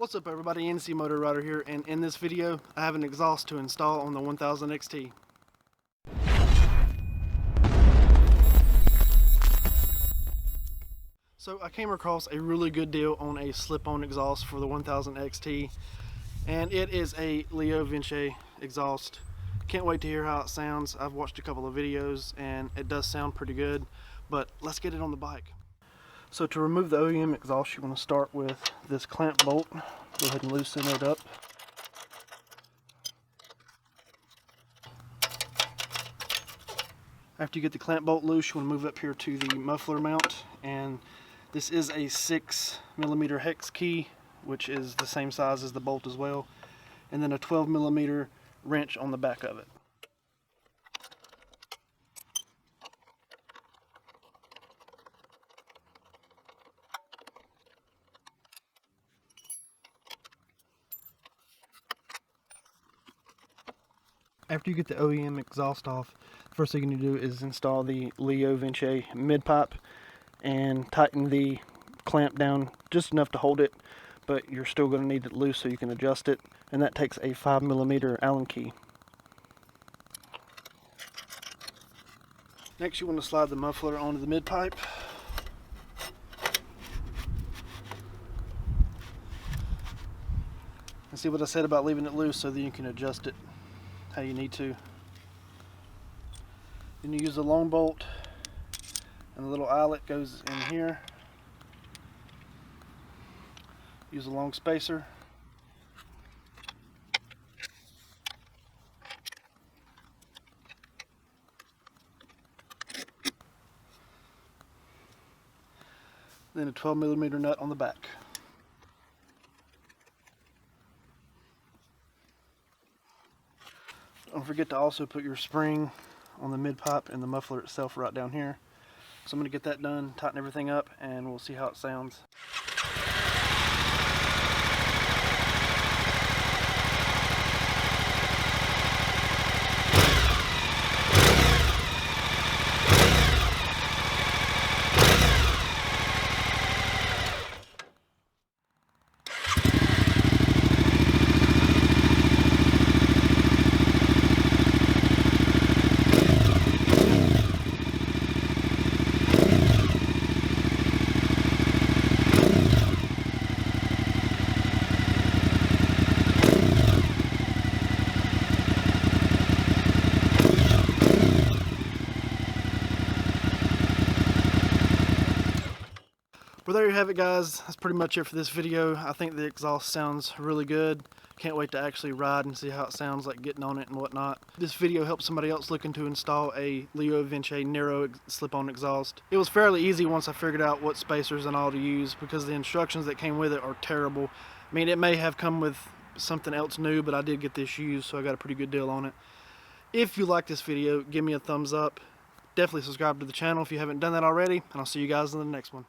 What's up everybody, NCmotoRIDER here, and in this video I have an exhaust to install on the 1000XT. So I came across a really good deal on a slip-on exhaust for the 1000XT, and it is a LeoVince exhaust. Can't wait to hear how it sounds. I've watched a couple of videos and it does sound pretty good, but let's get it on the bike. So to remove the OEM exhaust, you want to start with this clamp bolt. Go ahead and loosen it up. After you get the clamp bolt loose, you want to move up here to the muffler mount, and this is a 6mm hex key, which is the same size as the bolt as well, and then a 12mm wrench on the back of it. After you get the OEM exhaust off, the first thing you need to do is install the LeoVince mid pipe and tighten the clamp down just enough to hold it, but you're still going to need it loose so you can adjust it, and that takes a 5mm Allen key. Next you want to slide the muffler onto the mid pipe. And see what I said about leaving it loose so that you can adjust it how you need to. Then you use the long bolt, and the little eyelet goes in here. Use a long spacer. Then a 12mm nut on the back. Don't forget to also put your spring on the mid pipe and the muffler itself right down here. So I'm going to get that done, tighten everything up, and we'll see how it sounds. Well, there you have it guys. That's pretty much it for this video. I think the exhaust sounds really good. Can't wait to actually ride and see how it sounds like getting on it and whatnot. This video helps somebody else looking to install a LeoVince Nero slip-on exhaust. It was fairly easy once I figured out what spacers and all to use, because the instructions that came with it are terrible. I mean, it may have come with something else new, but I did get this used, so I got a pretty good deal on it. If you like this video, give me a thumbs up. Definitely subscribe to the channel if you haven't done that already, and I'll see you guys in the next one.